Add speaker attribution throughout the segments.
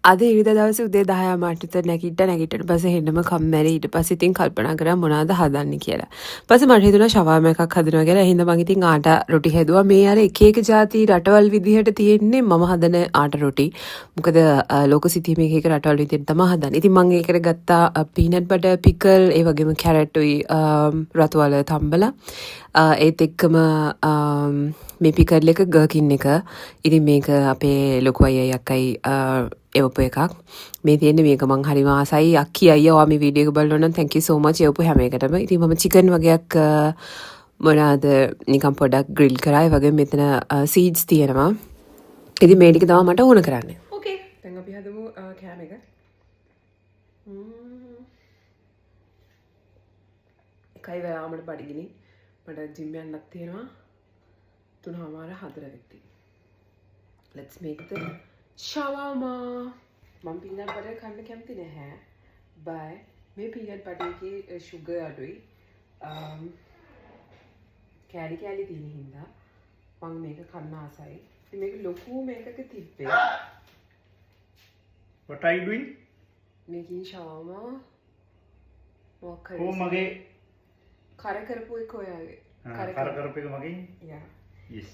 Speaker 1: අද ඉරිදා දවසේ උදේ 10 මාට නැගිට්ට පස්සේ හෙන්නම කම්මැලි ඊට පස්සේ ඉතින් කල්පනා කරා මොනවද හදන්නේ කියලා. පස්සේ මට හිතුණා ෂවර්ම එකක් හදනවා කියලා. එහෙනම් මම ඉතින් ආටා රොටි හැදුවා. මේ අර එක එක ಜಾති රටවල් විදිහට තියෙන්නේ මම හදන ආටා රොටි. මොකද ලෝක සිතියේ මේක එක රටවල් විදිහට තමයි හදන්නේ. ඉතින් මම ඒකට ගත්තා පීනට් බටර් පිකල්, ඒ වගේම කැරට් උයි රතු වල තම්බලා. ඒත් එක්කම මේ පිකල් එක ගර්කින් එක. ඉතින් මේක අපේ ලොකු අයියයි අක්කයි එවපු එකක්. මේ තියෙන්නේ මේක මං හරිම ආසයි. අක්කි අයියා ඔයා මේ වීඩියෝ එක බලනවා නම් thank you so much එවපු හැම එකටම. ඉතින් මම චිකන් වගේක් මොනවාද නිකන් පොඩක් ග්‍රිල් කරා. ඒ වගේම මෙතන සීඩ්ස් තියෙනවා. ඉතින් මේ ටික තමයි මට ඕන කරන්නේ. ඕකේ. දැන් අපි හදමු කෑම එක. එකයි වෙලාවකට බඩගිනි. මට ජිම් යන්නත් තියෙනවා. 3:04 වෙද්දී. Let's make the shawarma. මම peanut butter කන්න කැමති නැහැ. බයි මේ peanut butter එකේ sugar අඩුයි. කැලි තියෙන හින්දා මම මේක කන්න ආසයි. ඉතින් මේක ලොකු මේකක තිබ්බේ.
Speaker 2: What are you doing?
Speaker 1: making shawarma.
Speaker 2: Oh මගේ
Speaker 1: කර කරපු එක ඔයාගේ.
Speaker 2: කර කරපු එක මගේ.
Speaker 1: Yeah.
Speaker 2: Yes.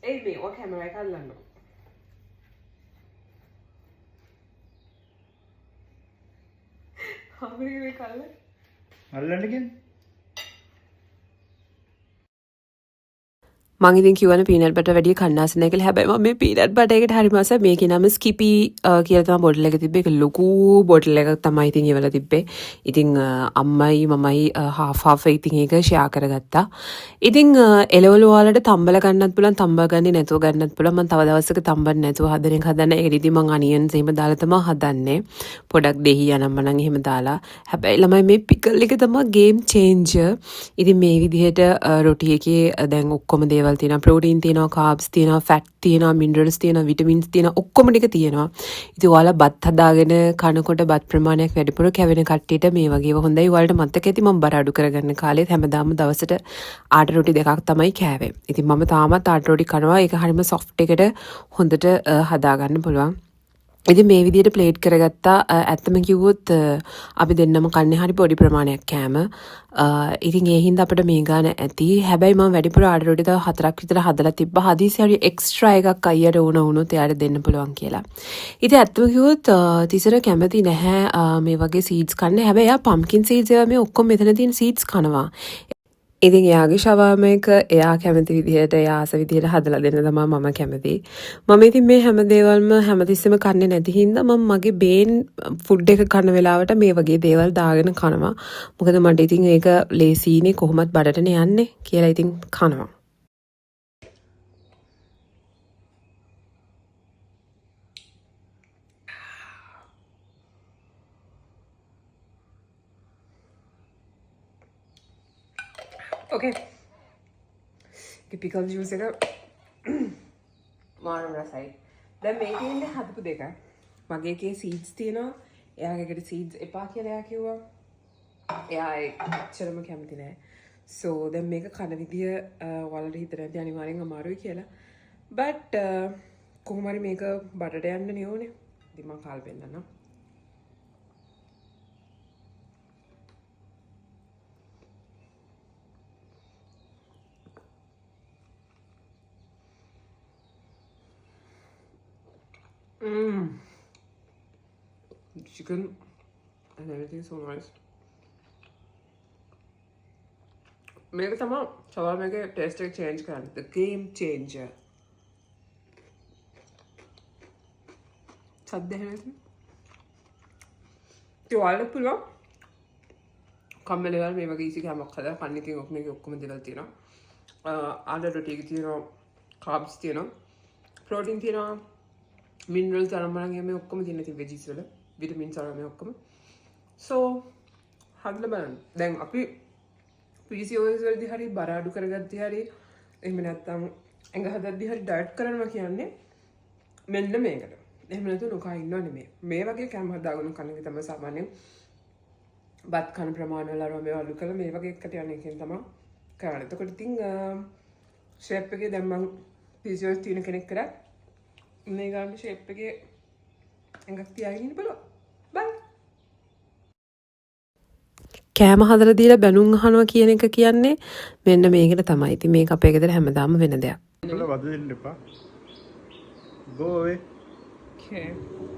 Speaker 1: ඒ මේ ඔය කැමරා එක අල්ලන්න. අපේ මේ කල්ල
Speaker 2: අල්ලන්න කියන්නේ
Speaker 1: මං ඉතින් කියවන පීනට් බටර් වැඩි කන්නාස නැහැ කියලා. හැබැයි මම මේ පීනට් බටර් එකට හරි මාසයි. මේකේ නම ස්කිපි කියලා තමයි බොටල් එක තිබ්බේ. ඒක ලොකු බොටල් එකක් තමයි ඉතින් ඉවලා තිබ්බේ. ඉතින් අම්මයි මමයි half ඉතින් ඒක ෂෙයා කරගත්තා. ඉතින් එළවලු වලට තම්බල ගන්නත් පුළුවන්, තම්බා ගන්නේ නැතුව ගන්නත් පුළුවන්. මම තව දවසක තම්බන්න නැතුව හදන එක හදන්න. ඒකෙදි ඉතින් මං අනියන්ස් එහෙම දාලා තමයි හදන්නේ. පොඩක් දෙහි යනම්ම නම් එහෙම දාලා. හැබැයි ළමයි මේ පිකල් එක තමයි ගේම් චේන්ජර්. ඉතින් මේ විදිහට රොටි එකේ දැන් ඔක්කොම දේවල් තියෙනවා. ප්‍රෝටීන් තියෙනවා, කාබ්ස් තියෙනවා, ෆැට් තියෙනවා, මිනරල්ස් තියෙනවා, විටමින්ස් තියෙනවා, ඔක්කොම ටික තියෙනවා. ඉතින් ඔයාලා බත් හදාගෙන කනකොට බත් ප්‍රමාණයක් වැඩිපුර කැවෙන කට්ටියට මේ වගේව හොඳයි. ඔයාලට මතක ඇති මම බර අඩු කරගන්න කාලෙත් හැමදාම දවසට ආටා රොටි දෙකක් තමයි කෑවේ. ඉතින් මම තාමත් ආටා රොටි කනවා. ඒක හරිම සොෆ්ට් එකට හොඳට හදාගන්න පුළුවන්. ඉතින් මේ විදිහට ප්ලේට් කරගත්තා. ඇත්තම කිව්වොත් අපි දෙන්නම කන්නේ හරි පොඩි ප්‍රමාණයක් කෑම. ඉතින් ඒ හින්දා අපිට මේ ගාන ඇති. හැබැයි මම වැඩිපුර ආඩර් රොටි තව 4ක් විතර හදලා තිබ්බා. හදිසි හරි එක්ස්ට්‍රා එකක් අයියට ඕන වුණොත් එයාට දෙන්න පුළුවන් කියලා. ඉතින් ඇත්තම කිව්වොත් තිසර කැමති නැහැ මේ වගේ සීඩ්ස් කන්න. හැබැයි එයා පම්කින් සීඩ්ස් ඒවා මේ ඔක්කොම මෙතන තියෙන සීඩ්ස් කනවා. ඉතින් එයාගේ ෂවර්ම එක එයා කැමති විදිහට එයා ආස විදිහට හදලා දෙන්න තමයි මම කැමති. මම ඉතින් මේ හැම දේවල්ම හැමතිස්සෙම කන්නේ නැති හින්දා මම මගේ බේන් ෆුඩ් එක කන වෙලාවට මේ වගේ දේවල් දාගෙන කනවා. මොකද මට ඉතින් ඒක ලේසිනේ කොහොමත් බඩටනේ යන්නේ කියලා ඉතින් කනවා. Okay. Pickle juice එක මාරම රසයි. දැන් මේකේ ඉන්නේ හදපු දෙක. මගේ එකේ සීඩ්ස් තියෙනවා. එයාගේ එකට සීඩ්ස් එපා කියලා එයා කිව්වා. එයා එච්චරම කැමති නෑ. So දැන් මේක කන විදිය ඔයාලට හිතන්න ඇති අනිවාර්යෙන් අමාරුයි කියලා. But කොහොම හරි මේක බඩට යන්න නේ. ඉතින් මම කාල් වෙන්නනම්. Chicken and everything so nice. මේක තමයි ෂවර්ම එකේ ටේස්ට් එක චේන්ජ් කරන්නේ. The game changer. සද්ද හැරෙන්නේ. ඒ ඔයාලට පුළුවන් කම්මැලි වෙලා මේ වගේ ඊසි කෑමක් හදලා කන්න. ඉතින් ඔක මේකේ ඔක්කොම දේවල් තියෙනවා. ආඩර් රොටි එකේ තියෙනවා, කාබ්ස් තියෙනවා, ප්‍රෝටීන් තියෙනවා, මිනරල්ස් අරඹලන් මේ ඔක්කොම තියෙන ඉතින් වෙජිස් වල විටමින්ස් අර මේ ඔක්කොම. So හදලා බලන්න. දැන් අපි PCOS වලදී හරි බර අඩු කරගත්තී හරි එහෙම නැත්නම් ඇඟ හදද්දී හරි ඩයට් කරනවා කියන්නේ මෙන්න මේකට. එහෙම නැතු නොකා ඉන්නව නෙමෙයි. මේ වගේ කැම හදාගෙන කන එක තමයි සාමාන්‍යයෙන් බත් කන ප්‍රමාණය වල අරම මේවා අඩු කරලා මේ වගේ එකට යන එකෙන් තමයි කරන්නේ. එතකොට ඉතින් ෂේප් එකේ දැන් මම PCOS තියෙන කෙනෙක් කරා මේ ගන්න ෂේප් එකේ ඇඟක් තියාගෙන ඉන්න බලන්න. බයි. කෑම හදලා දීලා බැනුම් අහනවා කියන එක කියන්නේ මෙන්න මේකට තමයි. ඉතින් මේක අපේ ගෙදර හැමදාම වෙන දෙයක්.
Speaker 2: වද දෙන්න එපා. Go away.
Speaker 1: Okay.